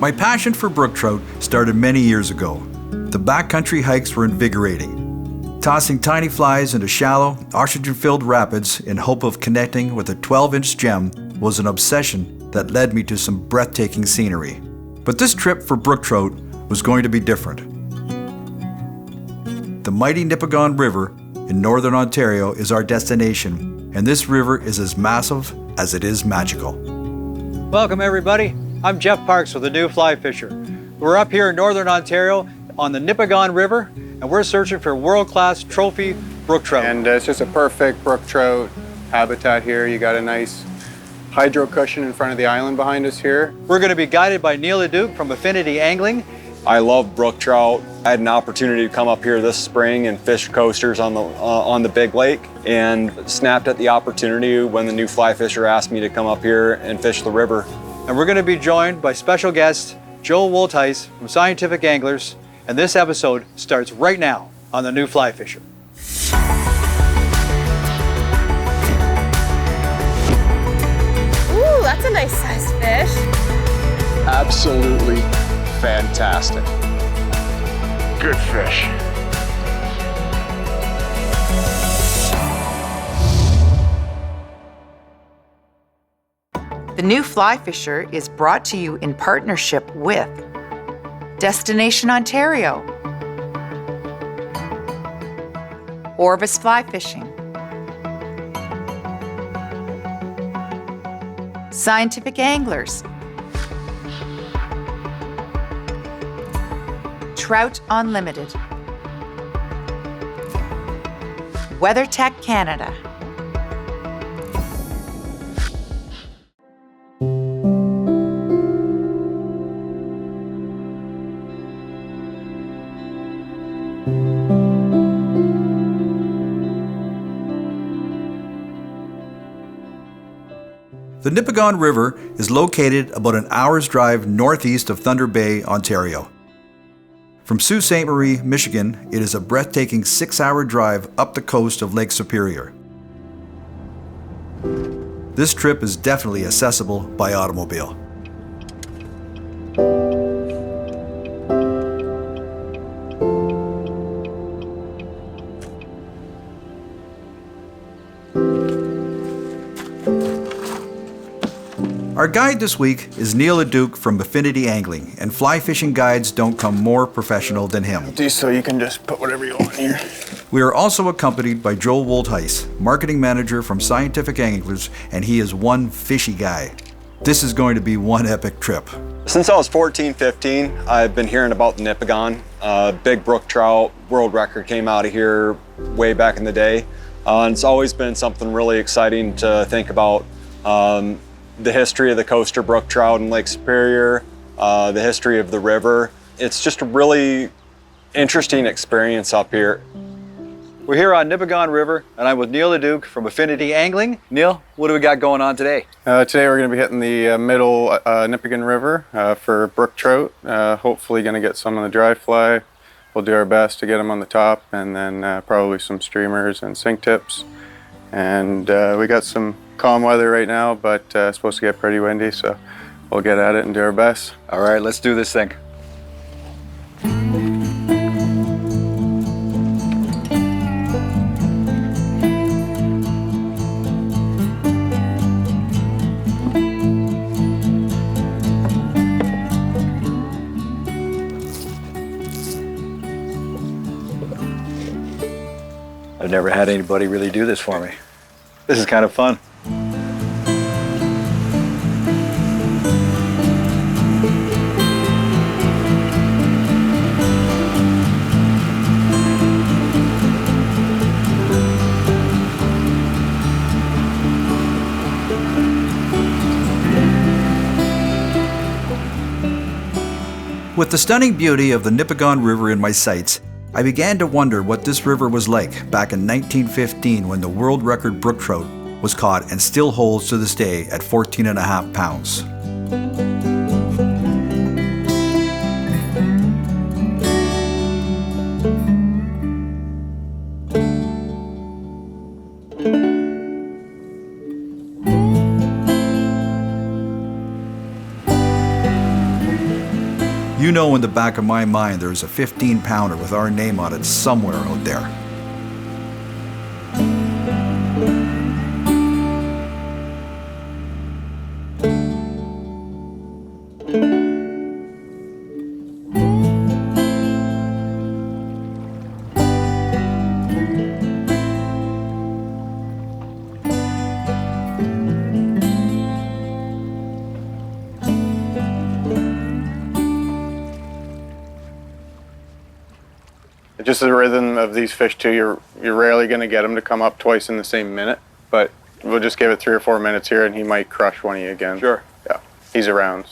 My passion for brook trout started many years ago. The backcountry hikes were invigorating. Tossing tiny flies into shallow, oxygen-filled rapids in hope of connecting with a 12-inch gem was an obsession that led me to some breathtaking scenery. But this trip for brook trout was going to be different. The mighty Nipigon River in northern Ontario is our destination, and this river is as massive as it is magical. Welcome everybody. I'm Jeff Parks with the New Fly Fisher. We're up here in northern Ontario on the Nipigon River, and we're searching for world-class trophy brook trout. And it's just a perfect brook trout habitat here. You got a nice hydro cushion in front of the island behind us here. We're going to be guided by Neil Leduc from Affinity Angling. I love brook trout. I had an opportunity to come up here this spring and fish coasters on the big lake, and snapped at the opportunity when the New Fly Fisher asked me to come up here and fish the river. And we're going to be joined by special guest Joel Woltheis from Scientific Anglers, and this episode starts right now on the New Fly Fisher. Ooh, that's a nice sized fish. Absolutely fantastic. Good fish. The New Fly Fisher is brought to you in partnership with Destination Ontario, Orvis Fly Fishing, Scientific Anglers, Trout Unlimited, WeatherTech Canada. The Nipigon River is located about an hour's drive northeast of Thunder Bay, Ontario. From Sault Ste. Marie, Michigan, it is a breathtaking 6-hour drive up the coast of Lake Superior. This trip is definitely accessible by automobile. Our guide this week is Neil Leduc from Affinity Angling, and fly fishing guides don't come more professional than him. So you can just put whatever you want here. We are also accompanied by Joel Woltheis, marketing manager from Scientific Anglers, and he is one fishy guy. This is going to be one epic trip. Since I was 14, 15, I've been hearing about the Nipigon. Big brook trout, world record came out of here way back in the day. And it's always been something really exciting to think about. The history of the coaster brook trout in Lake Superior, the history of the river. It's just a really interesting experience up here. We're here on Nipigon River, and I'm with Neil Leduc from Affinity Angling. Neil, what do we got going on today? Today we're going to be hitting the middle Nipigon River for brook trout. Hopefully going to get some on the dry fly. We'll do our best to get them on the top, and then probably some streamers and sink tips. And we got some calm weather right now, but it's supposed to get pretty windy, so we'll get at it and do our best. All right, let's do this thing. I've never had anybody really do this for me. This is kind of fun. With the stunning beauty of the Nipigon River in my sights, I began to wonder what this river was like back in 1915 when the world record brook trout was caught and still holds to this day at 14.5 pounds. You know in the back of my mind there's a 15-pounder with our name on it somewhere out there. Just the rhythm of these fish too, you're rarely going to get them to come up twice in the same minute, but we'll just give it 3 or 4 minutes here and he might crush one of you again. Sure. Yeah, he's around.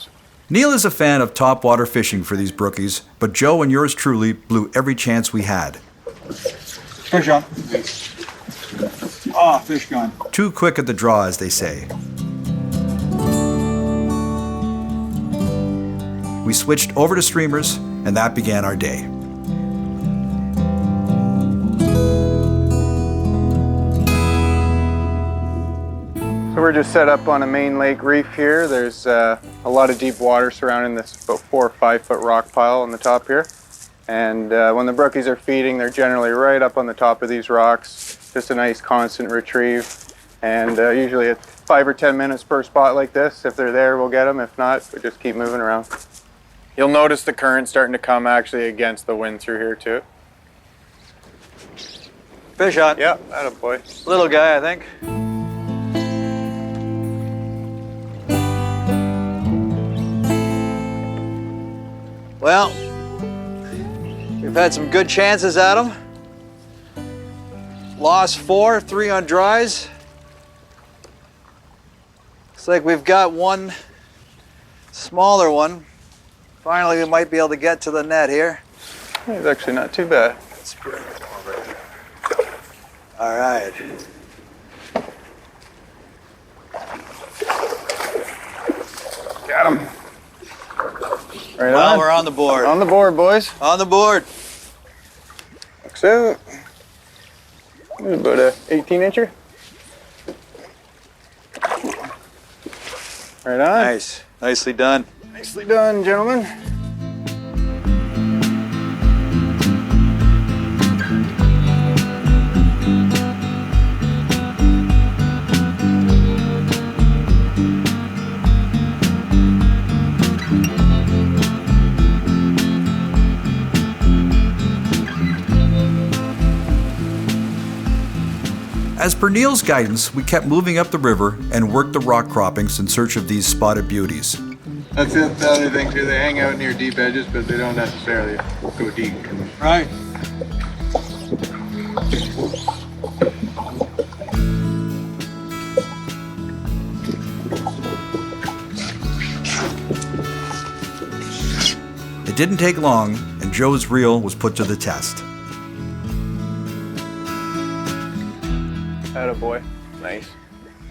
Neil is a fan of topwater fishing for these brookies, but Joe and yours truly blew every chance we had. Fish on. Ah, fish gone. Too quick at the draw, as they say. We switched over to streamers, and that began our day. So we're just set up on a main lake reef here. There's a lot of deep water surrounding this about 4 or 5 foot rock pile on the top here. And when the brookies are feeding, they're generally right up on the top of these rocks. Just a nice constant retrieve. And usually it's 5 or 10 minutes per spot like this. If they're there, we'll get them. If not, we just keep moving around. You'll notice the current starting to come actually against the wind through here too. Fish on. Yeah, attaboy. Little guy, I think. Well, we've had some good chances at them. Lost 4, 3 on dries. Looks like we've got one smaller one. Finally, we might be able to get to the net here. It's actually not too bad. That's pretty cool right there. All right. Got him. Right Well, on. we're on the board. On the board, boys. On the board. Looks out. There's about a 18-incher. Right on. Nice. Nicely done. Nicely done, gentlemen. As per Neil's guidance, we kept moving up the river and worked the rock croppings in search of these spotted beauties. That's it. The other thing too, they hang out near deep edges, but they don't necessarily go deep. Right. It didn't take long, and Joe's reel was put to the test. Attaboy. Nice.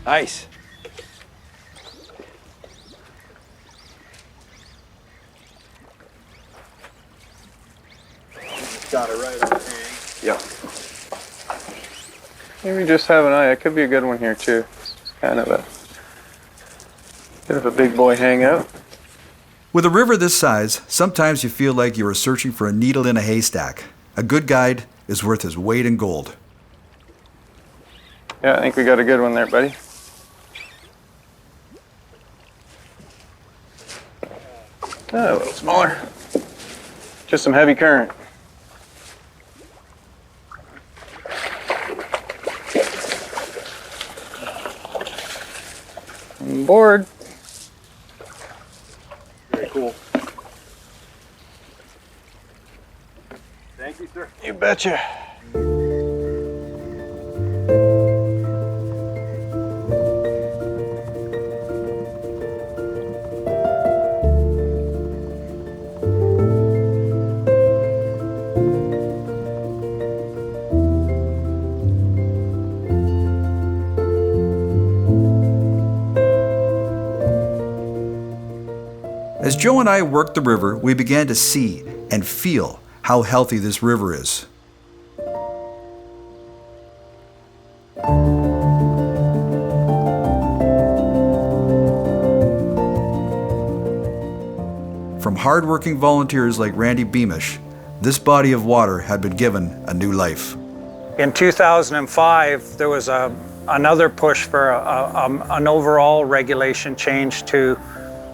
Nice. Got it right on the hang. Yep. Maybe just have an eye. It could be a good one here too. It's kind of a bit of a big boy hangout. With a river this size, sometimes you feel like you are searching for a needle in a haystack. A good guide is worth his weight in gold. Yeah, I think we got a good one there, buddy. Oh, a little smaller. Just some heavy current. On board. Very cool. Thank you, sir. You betcha. As Joe and I worked the river, we began to see and feel how healthy this river is. from hardworking volunteers like Randy Beamish, this body of water had been given a new life. In 2005, there was another push for an overall regulation change to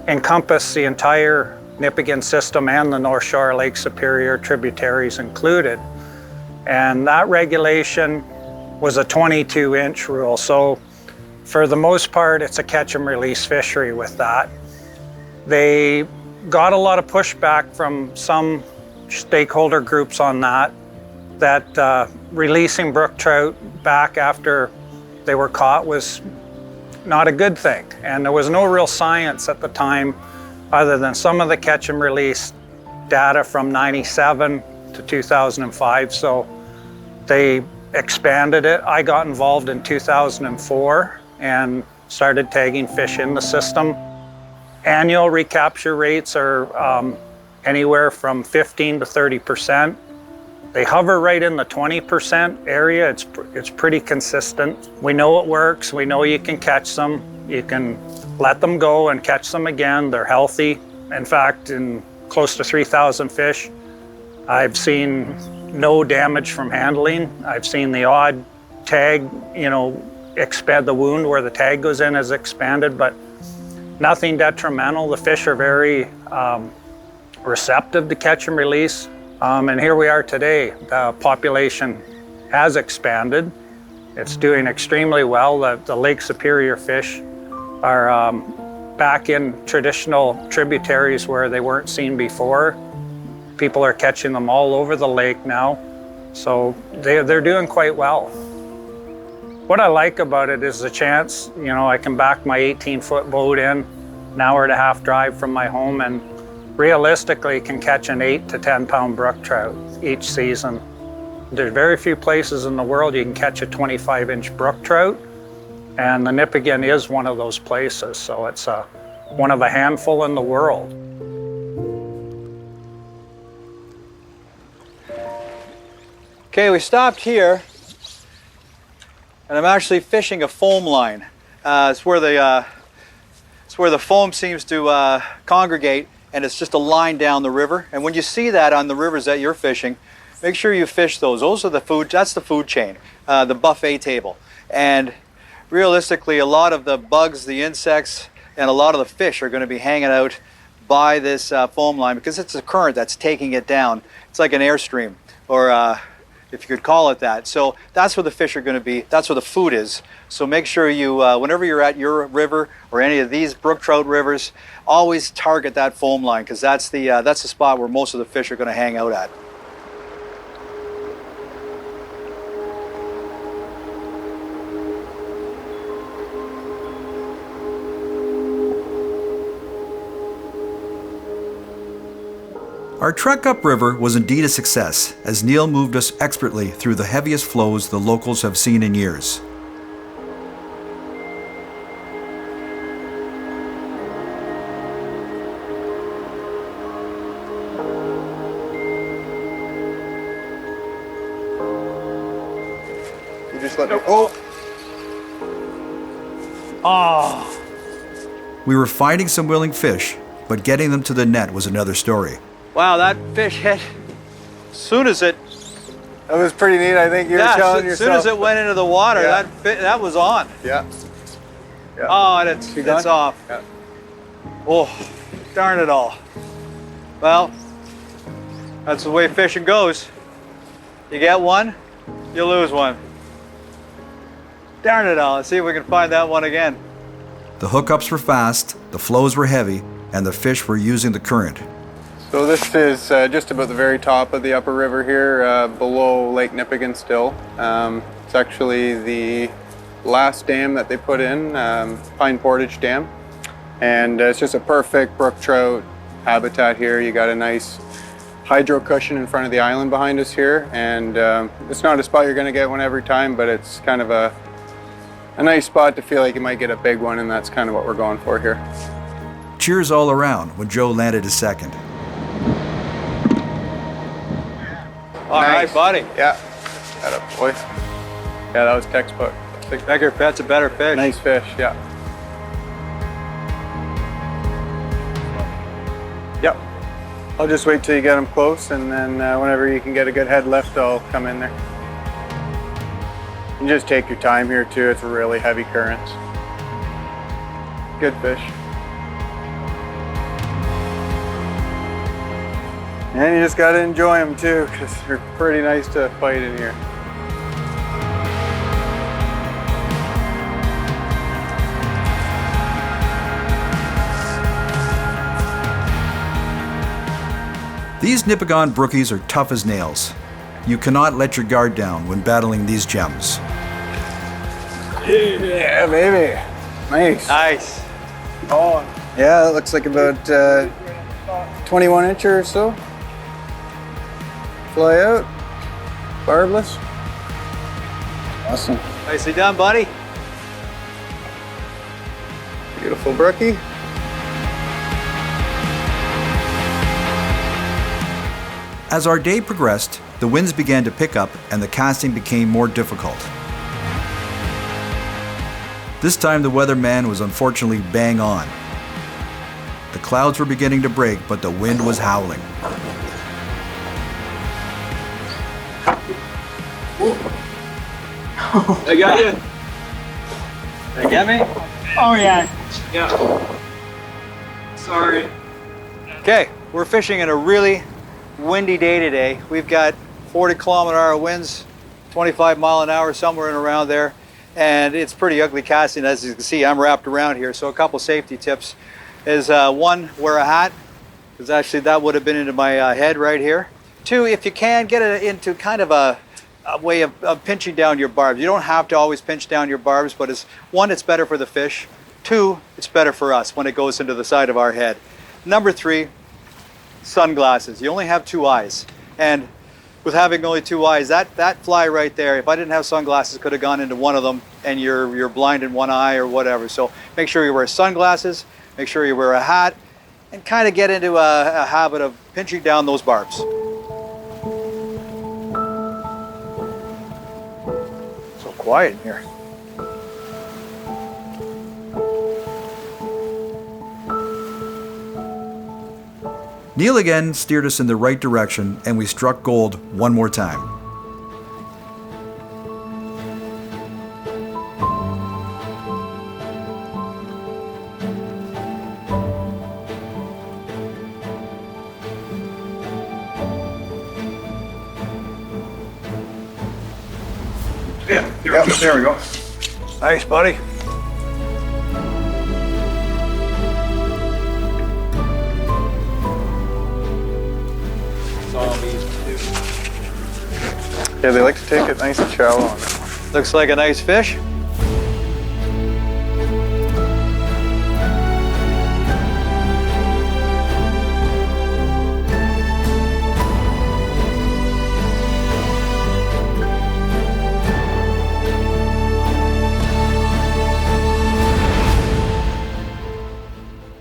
encompass the entire Nipigon system and the North Shore Lake Superior tributaries included. And that regulation was a 22-inch rule. So for the most part, it's a catch and release fishery with that. They got a lot of pushback from some stakeholder groups on that releasing brook trout back after they were caught was not a good thing. And there was no real science at the time other than some of the catch and release data from 97 to 2005. So they expanded it. I got involved in 2004 and started tagging fish in the system. Annual recapture rates are anywhere from 15 to 30%. They hover right in the 20% area. It's pretty consistent. We know it works. We know you can catch them. You can let them go and catch them again. They're healthy. In fact, in close to 3,000 fish, I've seen no damage from handling. I've seen the odd tag, expand the wound where the tag goes in has expanded, but nothing detrimental. The fish are very receptive to catch and release. And here we are today. The population has expanded. It's doing extremely well. The Lake Superior fish are back in traditional tributaries where they weren't seen before. People are catching them all over the lake now. So they're doing quite well. What I like about it is the chance, I can back my 18-foot boat in, an hour and a half drive from my home, and realistically can catch an 8 to 10 pound brook trout each season. There's very few places in the world you can catch a 25-inch brook trout, and the Nipigon is one of those places, so it's one of a handful in the world. Okay, we stopped here, and I'm actually fishing a foam line. It's where the foam seems to congregate, and it's just a line down the river. And when you see that on the rivers that you're fishing, make sure you fish those. Those are the food. That's the food chain, the buffet table. And realistically, a lot of the bugs, the insects, and a lot of the fish are going to be hanging out by this foam line because it's a current that's taking it down. It's like an airstream, or if you could call it that. So that's where the fish are going to be. That's where the food is. So make sure you, whenever you're at your river or any of these brook trout rivers, always target that foam line because that's the spot where most of the fish are going to hang out at. Our trek upriver was indeed a success, as Neil moved us expertly through the heaviest flows the locals have seen in years. You just let me. Oh! We were finding some willing fish, but getting them to the net was another story. Wow, that fish hit as soon as it... That was pretty neat. I think you were telling yourself. As soon as it went into the water, Yeah. that was on. Yeah. Yeah. Oh, and it's off. Yeah. Oh, darn it all. Well, that's the way fishing goes. You get one, you lose one. Darn it all. Let's see if we can find that one again. The hookups were fast, the flows were heavy, and the fish were using the current. So this is just about the very top of the upper river here, below Lake Nipigon still. It's actually the last dam that they put in, Pine Portage Dam. And it's just a perfect brook trout habitat here. You got a nice hydro cushion in front of the island behind us here. And it's not a spot you're gonna get one every time, but it's kind of a nice spot to feel like you might get a big one, and that's kind of what we're going for here. Cheers all around when Joe landed his second. All right, buddy. Yeah, that up, boy. Yeah, that was textbook. Bigger pet's a better fish. Nice fish, yeah. Yep. I'll just wait till you get them close, and then whenever you can get a good head lift, I'll come in there. And just take your time here too, it's really heavy currents. Good fish. And you just gotta enjoy them too, because they're pretty nice to fight in here. These Nipigon brookies are tough as nails. You cannot let your guard down when battling these gems. Yeah, baby. Nice. Nice. Oh, yeah, it looks like about 21 incher or so. Fly out. Barbless. Awesome. Nicely done, buddy. Beautiful brookie. As our day progressed, the winds began to pick up and the casting became more difficult. This time the weatherman was unfortunately bang on. The clouds were beginning to break, but the wind was howling. I got you. Did you get me? Oh yeah. Yeah. Sorry. Okay, we're fishing in a really windy day today. We've got 40-kilometer-hour winds, 25-mile-an-hour, somewhere in around there, and it's pretty ugly casting. As you can see, I'm wrapped around here. So a couple safety tips is one, wear a hat, because actually that would have been into my head right here. Two, if you can, get it into kind of a way of pinching down your barbs. You don't have to always pinch down your barbs, but one, it's better for the fish. Two, it's better for us when it goes into the side of our head. Number three, sunglasses. You only have two eyes, and with having only two eyes, that fly right there, if I didn't have sunglasses, could have gone into one of them, and you're blind in one eye or whatever. So make sure you wear sunglasses, make sure you wear a hat, and kind of get into a habit of pinching down those barbs. So quiet in here. Neil again steered us in the right direction and we struck gold one more time. Yeah, there we go. Nice, buddy. Yeah, they like to take it nice and shallow on it. Looks like a nice fish.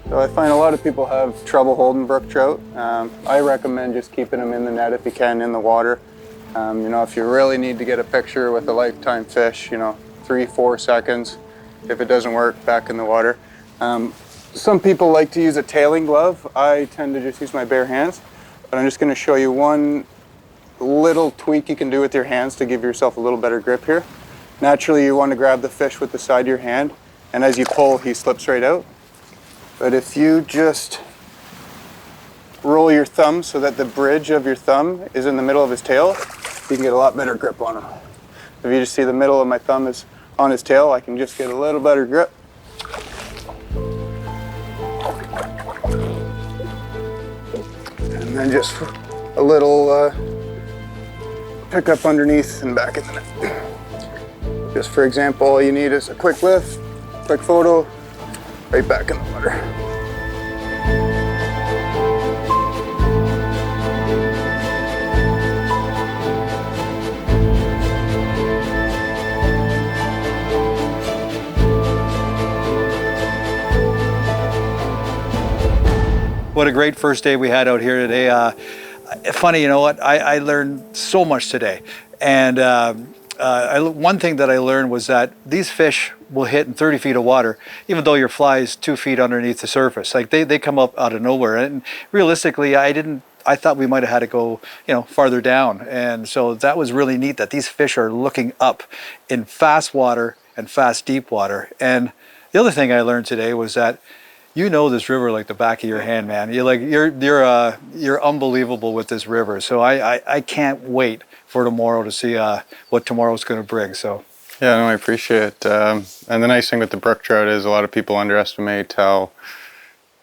So I find a lot of people have trouble holding brook trout. I recommend just keeping them in the net if you can, in the water. You know, if you really need to get a picture with a lifetime fish, 3-4 seconds. If it doesn't work, back in the water. Some people like to use a tailing glove. I tend to just use my bare hands. But I'm just going to show you one little tweak you can do with your hands to give yourself a little better grip here. Naturally, you want to grab the fish with the side of your hand, and as you pull, he slips right out. But if you just roll your thumb so that the bridge of your thumb is in the middle of his tail, you can get a lot better grip on him. If you just see the middle of my thumb is on his tail, I can just get a little better grip. And then just a little pick up underneath and back in the net. Just for example, all you need is a quick lift, quick photo, right back in the water. What a great first day we had out here today. Funny, you know what? I learned so much today. And one thing that I learned was that these fish will hit in 30 feet of water, even though your fly is 2 feet underneath the surface. Like they come up out of nowhere. And realistically, I didn't I thought we might have had to go, farther down. And so that was really neat that these fish are looking up in fast water and fast deep water. And the other thing I learned today was that this river like the back of your hand, man. You're unbelievable with this river. So I can't wait for tomorrow to see what tomorrow's going to bring. So. Yeah, no, I appreciate it. And the nice thing with the brook trout is a lot of people underestimate how,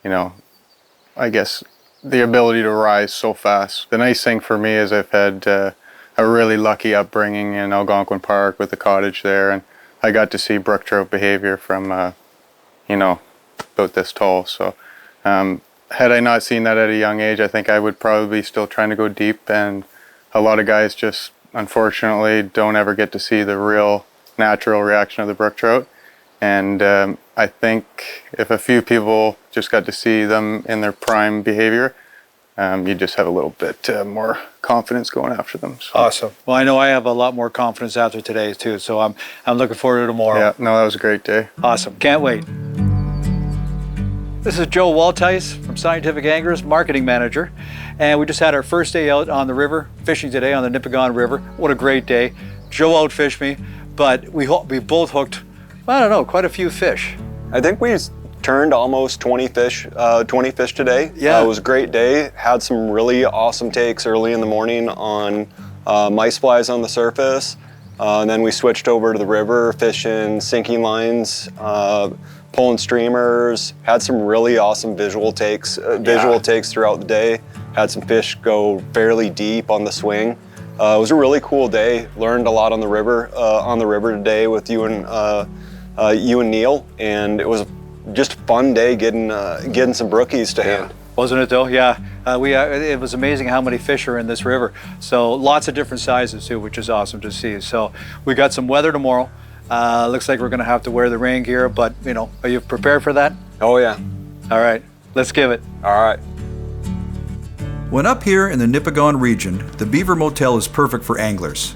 I guess, the ability to rise so fast. The nice thing for me is I've had a really lucky upbringing in Algonquin Park with the cottage there, and I got to see brook trout behavior from, about this tall. So had I not seen that at a young age, I think I would probably be still trying to go deep, and a lot of guys just, unfortunately, don't ever get to see the real natural reaction of the brook trout. And I think if a few people just got to see them in their prime behavior, you just have a little bit more confidence going after them. So. Awesome. Well, I know I have a lot more confidence after today too, so I'm looking forward to tomorrow. Yeah, no, that was a great day. Awesome. Can't wait. This is Joe Waltice from Scientific Anglers, Marketing Manager, and we just had our first day out on the river, fishing today on the Nipigon River. What a great day. Joe outfished me, but we both hooked, quite a few fish. I think we turned almost 20 fish today. Yeah. It was a great day. Had some really awesome takes early in the morning on mice flies on the surface. And then we switched over to the river, fishing sinking lines, pulling streamers. Had some really awesome visual takes throughout the day. Had some fish go fairly deep on the swing. It was a really cool day. Learned a lot on the river today with you and Neil, and it was just a fun day getting some brookies to hand. Wasn't it though? Yeah. It was amazing how many fish are in this river. So lots of different sizes too, which is awesome to see. So we got some weather tomorrow. Looks like we're going to have to wear the rain gear, but are you prepared for that? Oh yeah. All right, let's give it. All right. When up here in the Nipigon region, the Beaver Motel is perfect for anglers.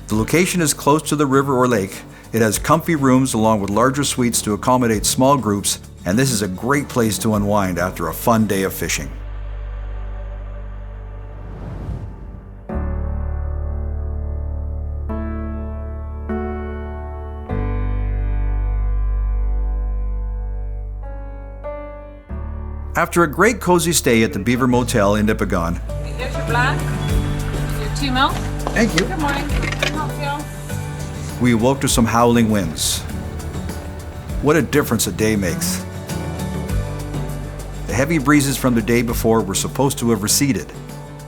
The location is close to the river or lake. It has comfy rooms along with larger suites to accommodate small groups, and this is a great place to unwind after a fun day of fishing. After a great cozy stay at the Beaver Motel in Nipigon, Here's your black, your 2 mil. thank you, Good morning. Can I help you? we awoke to some howling winds. What a difference a day makes. The heavy breezes from the day before were supposed to have receded.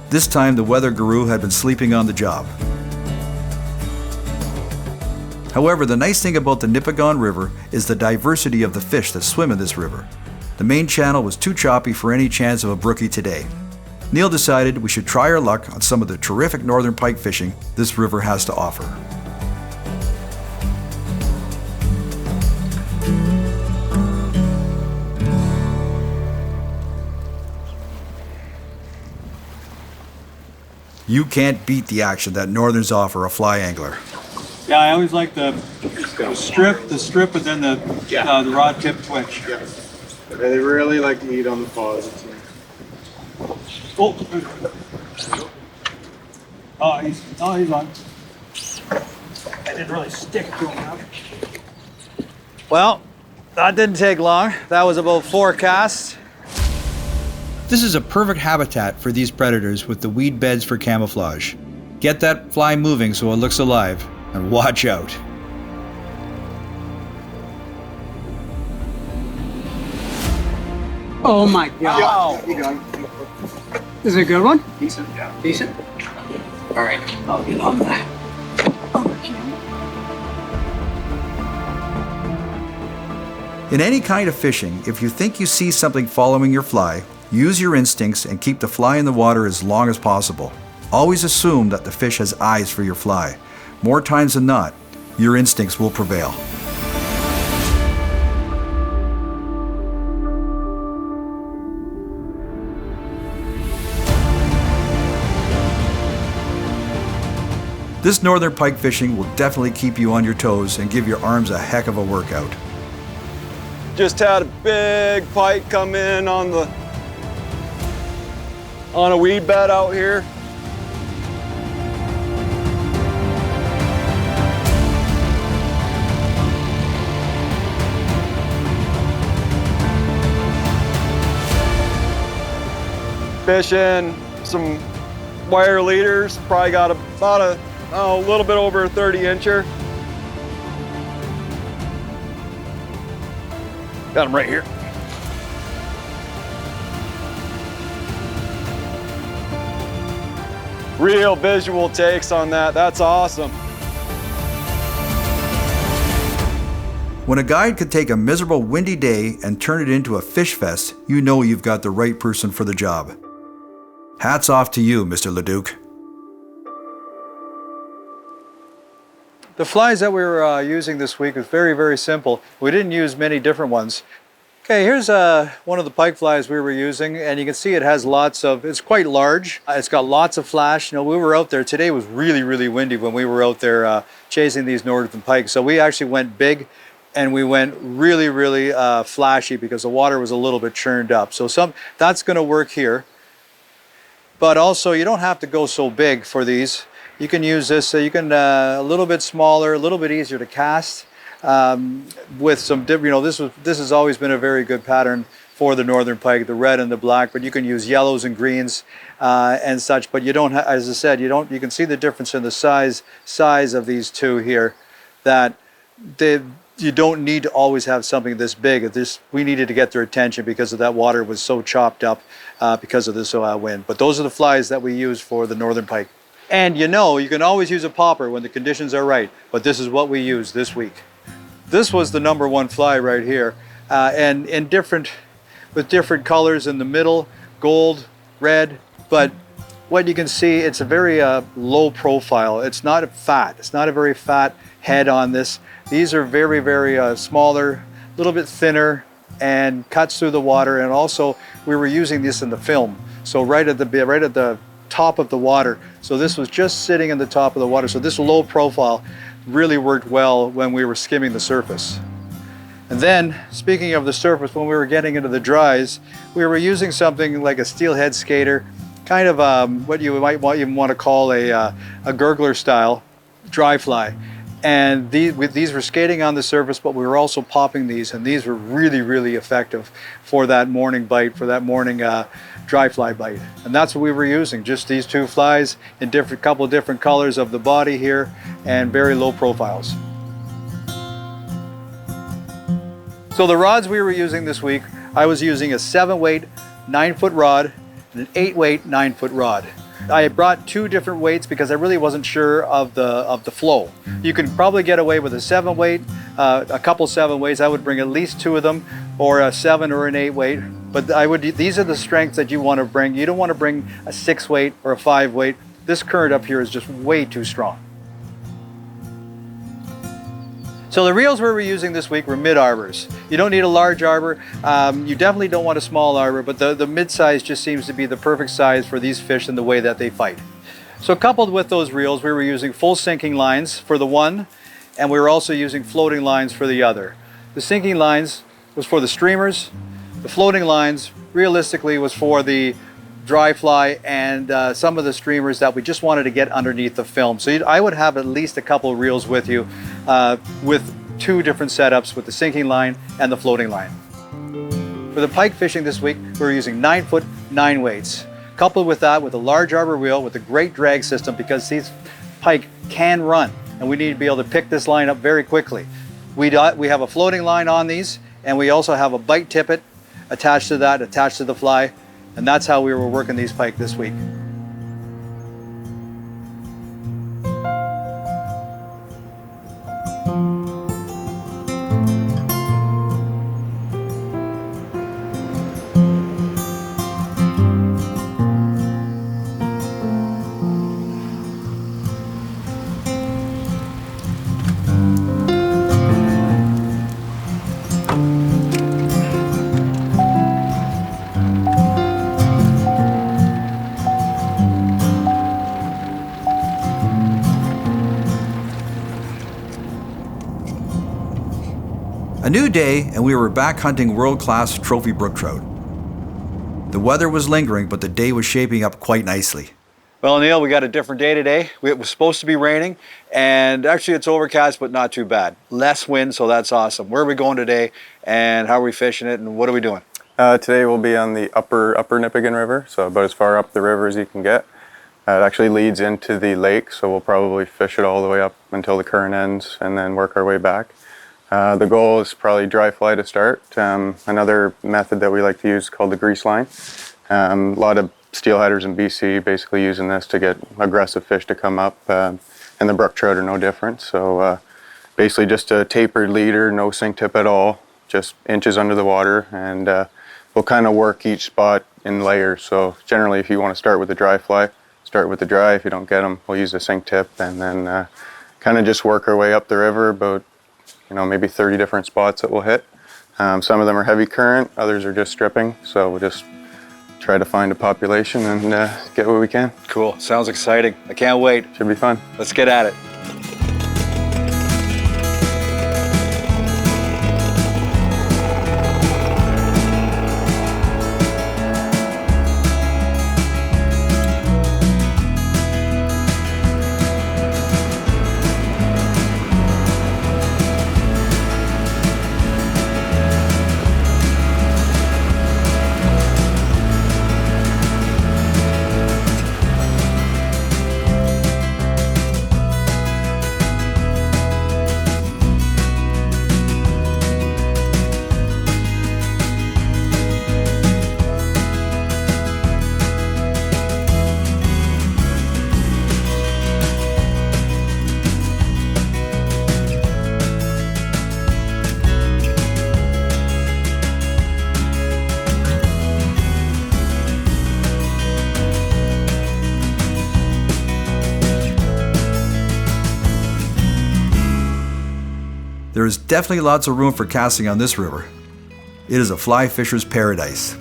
This time the weather guru had been sleeping on the job. However, the nice thing about the Nipigon River is the diversity of the fish that swim in this river. The main channel was too choppy for any chance of a brookie today. Neil decided we should try our luck on some of the terrific northern pike fishing this river has to offer. You can't beat the action that northerns offer a fly angler. Yeah, I always like the strip, but then the rod tip twitch. Yeah. They really like to eat on the paws. He's on. I didn't really stick to him. Well, that didn't take long. That was about 4 casts. This is a perfect habitat for these predators with the weed beds for camouflage. Get that fly moving so it looks alive, and watch out. Oh my God. Yeah. Is it a good one? Decent, yeah. Decent? All right, I'll get on that. In any kind of fishing, if you think you see something following your fly, use your instincts and keep the fly in the water as long as possible. Always assume that the fish has eyes for your fly. More times than not, your instincts will prevail. This northern pike fishing will definitely keep you on your toes and give your arms a heck of a workout. Just had a big pike come in on on a weed bed out here. Fishing some wire leaders, probably got about a little bit over a 30-incher. Got him right here. Real visual takes on that. That's awesome. When a guide could take a miserable windy day and turn it into a fish fest, you know you've got the right person for the job. Hats off to you, Mr. Leduc. The flies that we were using this week was very, very simple. We didn't use many different ones. Okay, here's one of the pike flies we were using, and you can see it has it's quite large. It's got lots of flash. You know, we were out there, today was really, really windy when we were out there chasing these northern pike. So we actually went big, and we went really, really flashy because the water was a little bit churned up. So that's gonna work here. But also, you don't have to go so big for these. You can use this, so you can a little bit smaller, a little bit easier to cast. With some different, you know, this has always been a very good pattern for the northern pike, the red and the black, but you can use yellows and greens and such, but you don't, as I said, you can see the difference in the size of these two here, that you don't need to always have something this big. We needed to get their attention because of that water was so chopped up because of this wind. But those are the flies that we use for the northern pike. And you know, you can always use a popper when the conditions are right, but this is what we used this week. This was the #1 fly right here, and with different colors in the middle, gold, red, but what you can see, it's a very low profile. It's not fat. It's not a very fat head on this. These are very, very smaller, a little bit thinner, and cuts through the water. And also, we were using this in the film, so right at the top of the water. So this was just sitting in the top of the water. So this low profile really worked well when we were skimming the surface. And then, speaking of the surface, when we were getting into the dries, we were using something like a steelhead skater, kind of what you might even want to call a gurgler style dry fly. And these were skating on the surface, but we were also popping these, and these were really, really effective for that morning bite, for that morning dry fly bite. And that's what we were using, just these two flies in couple different colors of the body here, and very low profiles. So the rods we were using this week, I was using a 7-weight 9-foot rod and an 8-weight 9-foot rod. I brought 2 different weights because I really wasn't sure of the flow. You can probably get away with a 7-weight, a couple 7-weights. I would bring at least 2 of them, or a 7 or an 8-weight. But these are the strengths that you want to bring. You don't want to bring a 6-weight or a 5-weight. This current up here is just way too strong. So the reels we were using this week were mid-arbors. You don't need a large arbor. You definitely don't want a small arbor, but the mid-size just seems to be the perfect size for these fish and the way that they fight. So coupled with those reels, we were using full sinking lines for the one, and we were also using floating lines for the other. The sinking lines was for the streamers. The floating lines, realistically, was for the dry fly and some of the streamers that we just wanted to get underneath the film. So I would have at least a couple reels with you with 2 different setups, with the sinking line and the floating line. For the pike fishing this week, we were using 9-foot 9 weights. Coupled with that, with a large arbor reel with a great drag system, because these pike can run and we need to be able to pick this line up very quickly. We have a floating line on these, and we also have a bite tippet attached to that, attached to the fly. And that's how we were working these pike this week. A new day, and we were back hunting world-class trophy brook trout. The weather was lingering, but the day was shaping up quite nicely. Well, Neil, we got a different day today. It was supposed to be raining, and actually it's overcast, but not too bad. Less wind, so that's awesome. Where are we going today, and how are we fishing it, and what are we doing? Today we'll be on the upper Nipigon River, so about as far up the river as you can get. It actually leads into the lake, so we'll probably fish it all the way up until the current ends and then work our way back. The goal is probably dry fly to start. Another method that we like to use is called the grease line. A lot of steelheaders in BC basically using this to get aggressive fish to come up, and the brook trout are no different. So basically just a tapered leader, no sink tip at all, just inches under the water, and we'll kind of work each spot in layers. So generally if you want to start with the dry fly, start with the dry. If you don't get them, we'll use the sink tip, and then kind of just work our way up the river, about maybe 30 different spots that we'll hit. Some of them are heavy current, others are just stripping, so we'll just try to find a population and get what we can. Cool, sounds exciting. I can't wait. Should be fun. Let's get at it. There is definitely lots of room for casting on this river. It is a fly fisher's paradise.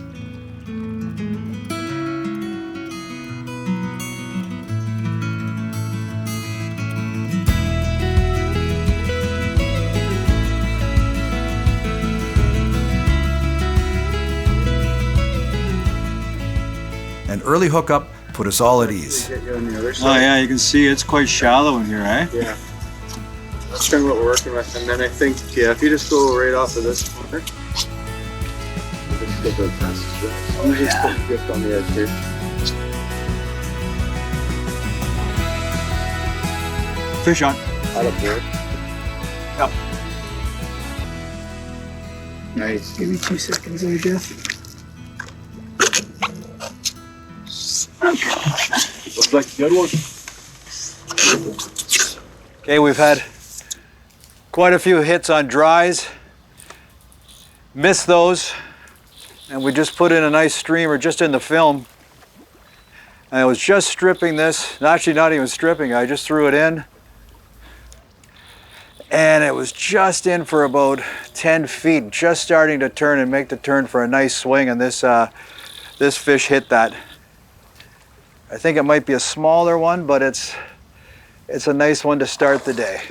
An early hookup put us all at ease. Oh yeah, you can see it's quite shallow in here, eh? Yeah. That's kind of what we're working with, and then I think, yeah, if you just go right off of this corner, just get the just put the drift on the edge here. Fish on. Out of board. Yep. Nice. Give me 2 seconds there, Jeff. Looks like a good one. Okay, we've had quite a few hits on dries. Missed those, and we just put in a nice streamer just in the film. And I was just stripping this, actually not even stripping, I just threw it in. And it was just in for about 10 feet, just starting to turn and make the turn for a nice swing, and this fish hit that. I think it might be a smaller one, but it's a nice one to start the day.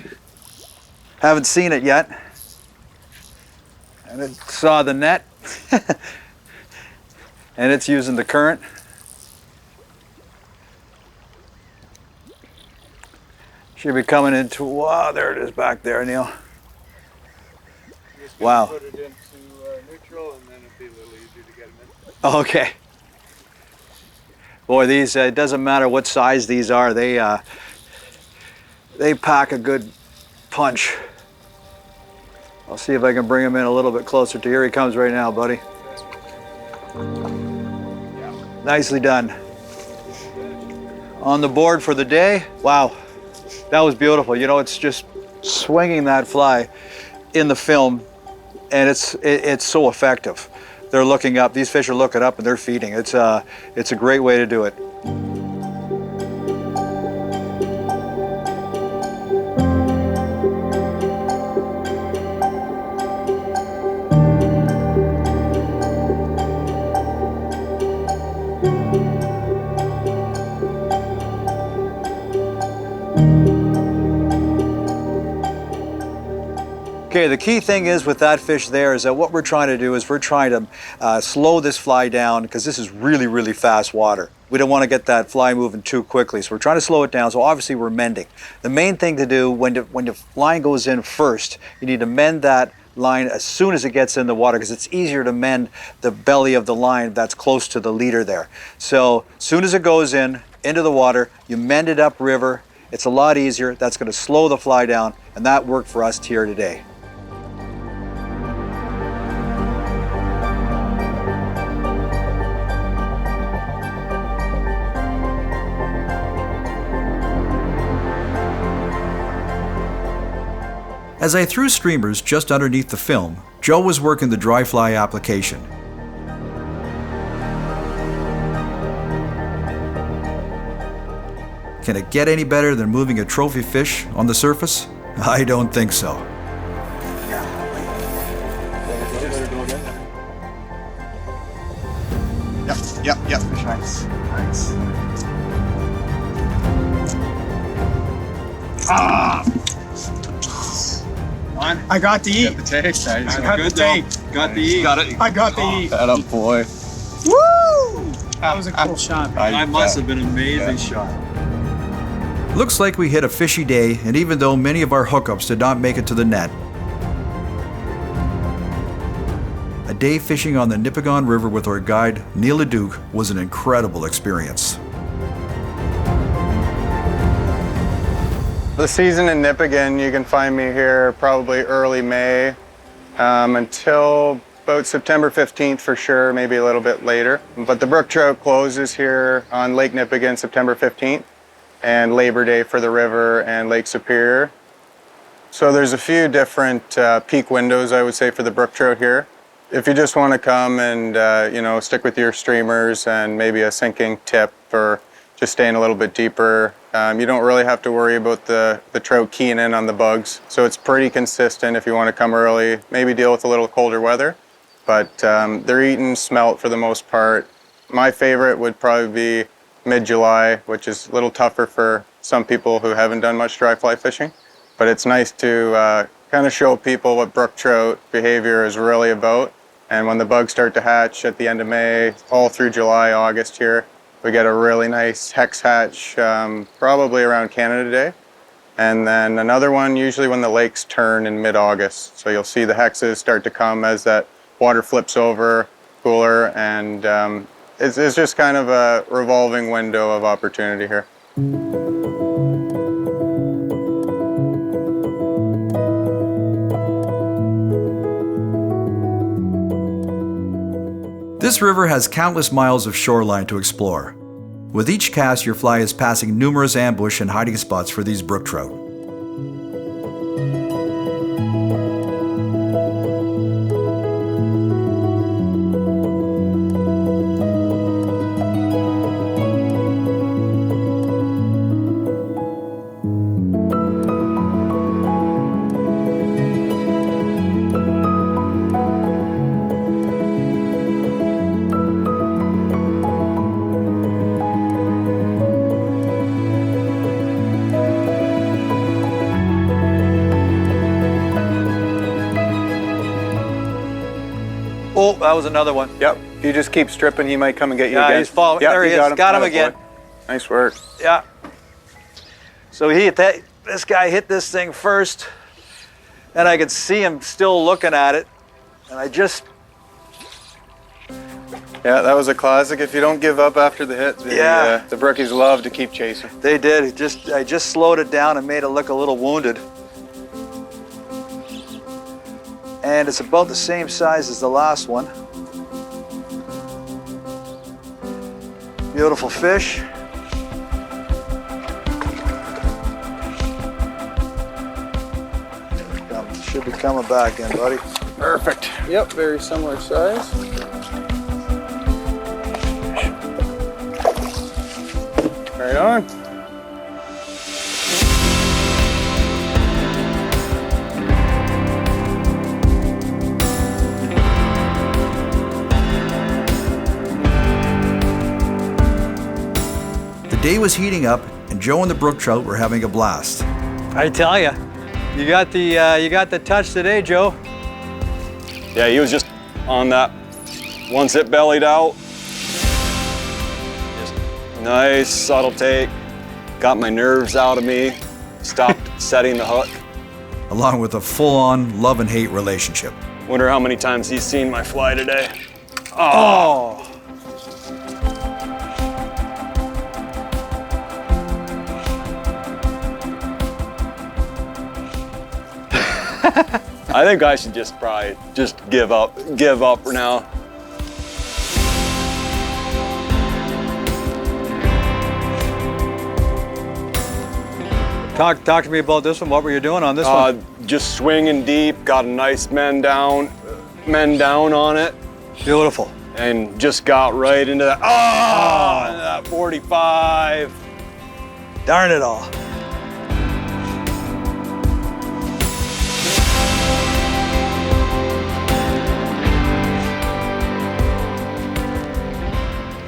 Haven't seen it yet. And it saw the net. And it's using the current. Should be coming into, wow, there it is back there, Neil. Wow. Put it into neutral, and then it'll be a little easier to get them in. Okay. Boy, these, it doesn't matter what size these are, they pack a good punch. I'll see if I can bring him in a little bit closer to here. He comes right now, buddy. Nicely done. On the board for the day. Wow, that was beautiful. You know, it's just swinging that fly in the film, and it's so effective. They're looking up. These fish are looking up and they're feeding. It's a great way to do it. Okay, the key thing is with that fish there is that what we're trying to do is we're trying to slow this fly down because this is really, really fast water. We don't want to get that fly moving too quickly, so we're trying to slow it down, so obviously we're mending. The main thing to do when the line goes in first, you need to mend that line as soon as it gets in the water because it's easier to mend the belly of the line that's close to the leader there. So as soon as it goes into the water, you mend it upriver. It's a lot easier. That's going to slow the fly down, and that worked for us here today. As I threw streamers just underneath the film, Joe was working the dry fly application. Can it get any better than moving a trophy fish on the surface? I don't think so. Yep. Nice. Ah! I got the eat. The taste. I got the take. Got the eat. Got it. I got the eat. That up, boy. Woo! That was a cool shot. That must have been an amazing shot. Looks like we hit a fishy day, and even though many of our hookups did not make it to the net, a day fishing on the Nipigon River with our guide, Neil Leduc, was an incredible experience. The season in Nipigon, you can find me here probably early May until about September 15th for sure, maybe a little bit later. But the Brook Trout closes here on Lake Nipigon September 15th and Labor Day for the river and Lake Superior. So there's a few different peak windows, I would say, for the Brook Trout here. If you just want to come and stick with your streamers and maybe a sinking tip or just staying a little bit deeper, you don't really have to worry about the trout keying in on the bugs. So it's pretty consistent if you want to come early, maybe deal with a little colder weather. But they're eating smelt for the most part. My favorite would probably be mid-July, which is a little tougher for some people who haven't done much dry fly fishing. But it's nice to kind of show people what brook trout behavior is really about. And when the bugs start to hatch at the end of May, all through July, August here, we get a really nice hex hatch, probably around Canada Day. And then another one usually when the lakes turn in mid-August. So you'll see the hexes start to come as that water flips over, cooler, and it's just kind of a revolving window of opportunity here. This river has countless miles of shoreline to explore. With each cast, your fly is passing numerous ambush and hiding spots for these brook trout. Oh, that was another one. Yep. If you just keep stripping, he might come and get you again. Yeah, he's following. Yep, there he is. Got him again. Boy. Nice work. Yeah. So he hit that. This guy hit this thing first, and I could see him still looking at it, and I just. Yeah, that was a classic. If you don't give up after the hit, the brookies love to keep chasing. They did. I just slowed it down and made it look a little wounded. And it's about the same size as the last one. Beautiful fish. Should be coming back in, buddy. Perfect. Yep, very similar size. Carry on. The day was heating up, and Joe and the brook trout were having a blast. I tell you, You got the touch today, Joe. Yeah, he was just on that. Once it bellied out, just nice subtle take. Got my nerves out of me. Stopped setting the hook. Along with a full-on love and hate relationship. Wonder how many times he's seen my fly today. Oh. I think I should probably give up for now. Talk to me about this one. What were you doing on this one? Just swinging deep, got a nice men down on it. Beautiful. And just got right into that, into that 45. Darn it all.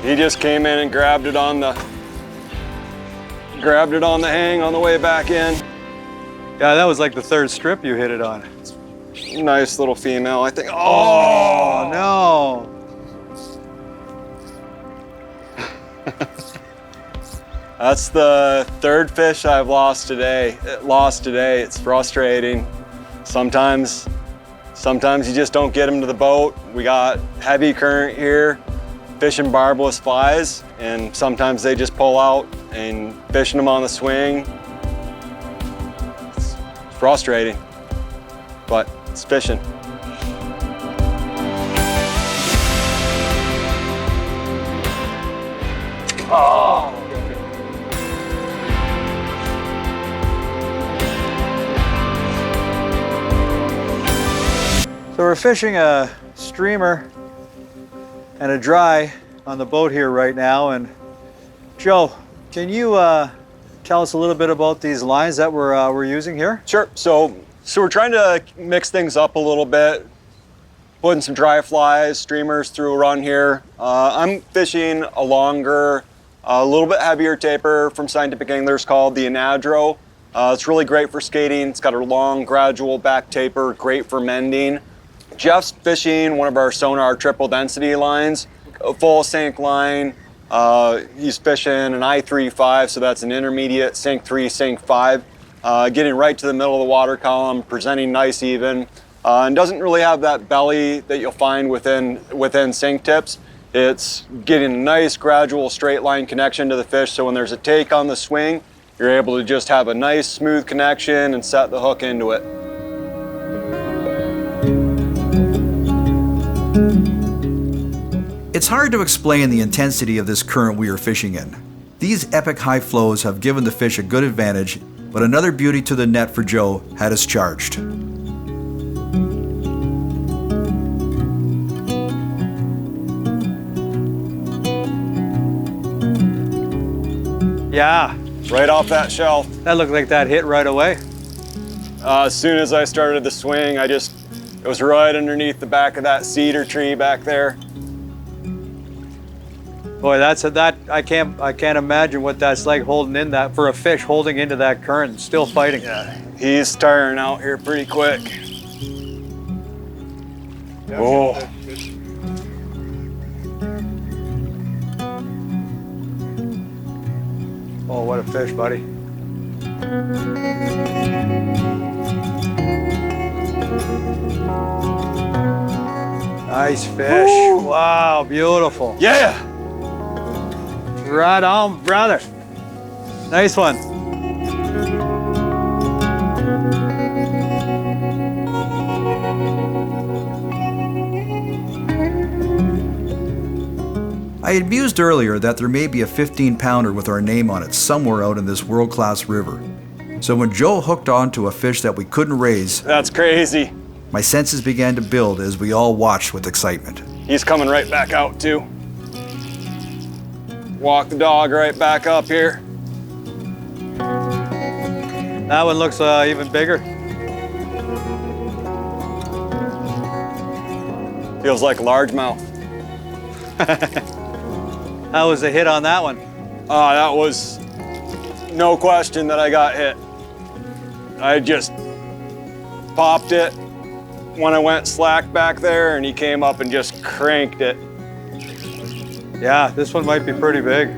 He just came in and grabbed it on the hang on the way back in. Yeah, that was like the third strip you hit it on. Nice little female, I think. Oh no. That's the third fish I've lost today. It's frustrating. Sometimes you just don't get them to the boat. We got heavy current here, fishing barbless flies, and sometimes they just pull out, and fishing them on the swing, it's frustrating, but it's fishing. Oh. So we're fishing a streamer and a dry on the boat here right now. And Joe, can you tell us a little bit about these lines that we're using here? Sure. So we're trying to mix things up a little bit, putting some dry flies, streamers through a run here. I'm fishing a longer, a little bit heavier taper from Scientific Anglers called the Anadro. It's really great for skating. It's got a long, gradual back taper, great for mending. Jeff's fishing one of our Sonar triple density lines, a full sink line. He's fishing an I-3-5, so that's an intermediate sink 3, sink 5. Getting right to the middle of the water column, presenting nice even, and doesn't really have that belly that you'll find within sink tips. It's getting a nice gradual straight line connection to the fish, so when there's a take on the swing, you're able to just have a nice smooth connection and set the hook into it. It's hard to explain the intensity of this current we are fishing in. These epic high flows have given the fish a good advantage, but another beauty to the net for Joe had us charged. Yeah. Right off that shelf. That looked like that hit right away. As soon as I started the swing, it was right underneath the back of that cedar tree back there. Boy, I can't imagine what that's like holding in that, for a fish holding into that current and still fighting. Yeah, he's tiring out here pretty quick. Oh. Oh, what a fish, buddy. Nice fish. Woo. Wow, beautiful. Yeah. Right on, brother. Nice one. I had mused earlier that there may be a 15-pounder with our name on it somewhere out in this world-class river. So when Joe hooked onto a fish that we couldn't raise, that's crazy. My senses began to build as we all watched with excitement. He's coming right back out too. Walk the dog right back up here. That one looks even bigger. Feels like largemouth. How was the hit on that one? That was no question that I got hit. I just popped it when I went slack back there, and he came up and just cranked it. Yeah, this one might be pretty big.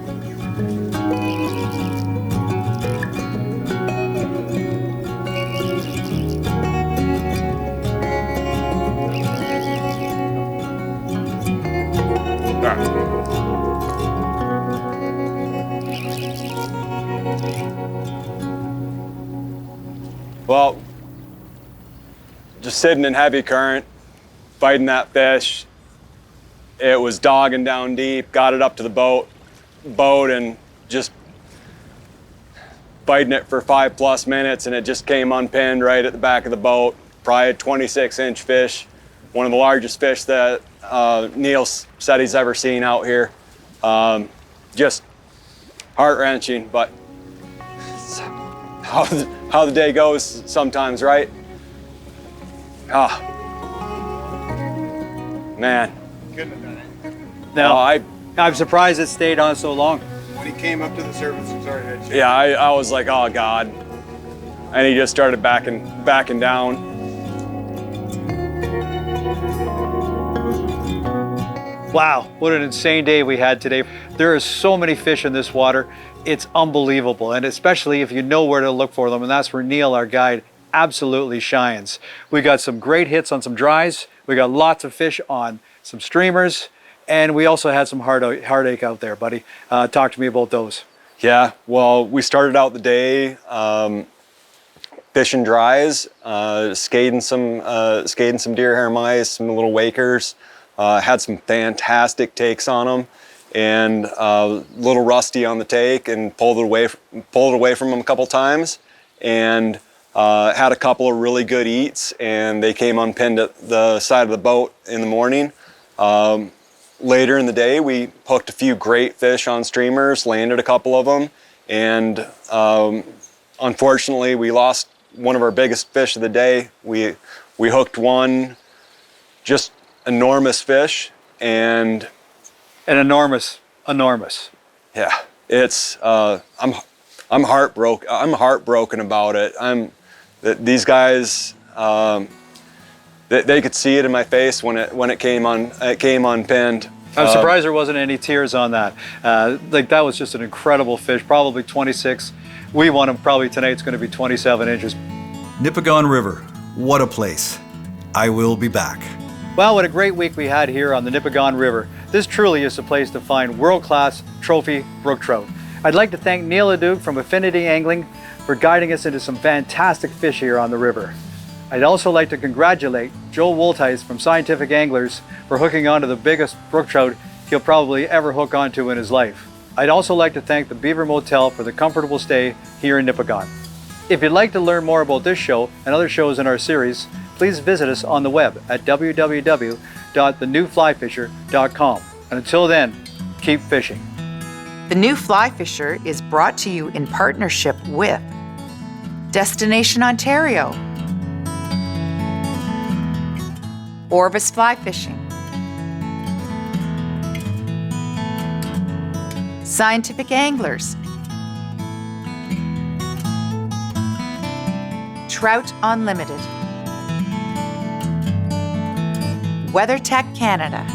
Well, just sitting in heavy current, fighting that fish. It was dogging down deep, got it up to the boat and just fighting it for 5+ minutes, and it just came unpinned right at the back of the boat. Probably a 26-inch fish, one of the largest fish that Neil said he's ever seen out here. Just heart-wrenching, but it's how the day goes sometimes, right? Ah, man. Couldn't have done it. No, Oh, I'm surprised it stayed on so long. When he came up to the surface and started hitching. Yeah, I was like, oh God. And he just started backing down. Wow, what an insane day we had today. There are so many fish in this water. It's unbelievable, and especially if you know where to look for them, and that's where Neil, our guide, absolutely shines. We got some great hits on some dries. We got lots of fish on some streamers, and we also had some heartache out there, buddy. Talk to me about those. Yeah, well, we started out the day fishing dries, skating some deer hair mice, some little wakers. Had some fantastic takes on them, and a little rusty on the take, and pulled it away from them a couple times, and had a couple of really good eats, and they came unpinned at the side of the boat in the morning. Later in the day, we hooked a few great fish on streamers, landed a couple of them, and unfortunately, we lost one of our biggest fish of the day. We hooked one just enormous fish, and An enormous. yeah, it's I'm heartbroken. I'm heartbroken about it. These guys, they could see it in my face when it came unpinned. I'm surprised there wasn't any tears on that. Like, that was just an incredible fish, probably 26. We want him probably tonight. It's going to be 27 inches. Nipigon River, what a place. I will be back. Well, what a great week we had here on the Nipigon River. This truly is the place to find world-class trophy brook trout. I'd like to thank Neil Leduc from Affinity Angling for guiding us into some fantastic fish here on the river. I'd also like to congratulate Joe Woltheis from Scientific Anglers for hooking onto the biggest brook trout he'll probably ever hook onto in his life. I'd also like to thank the Beaver Motel for the comfortable stay here in Nipigon. If you'd like to learn more about this show and other shows in our series, please visit us on the web at www.thenewflyfisher.com. And until then, keep fishing. The New Fly Fisher is brought to you in partnership with Destination Ontario, Orvis Fly Fishing, Scientific Anglers, Trout Unlimited, WeatherTech Canada,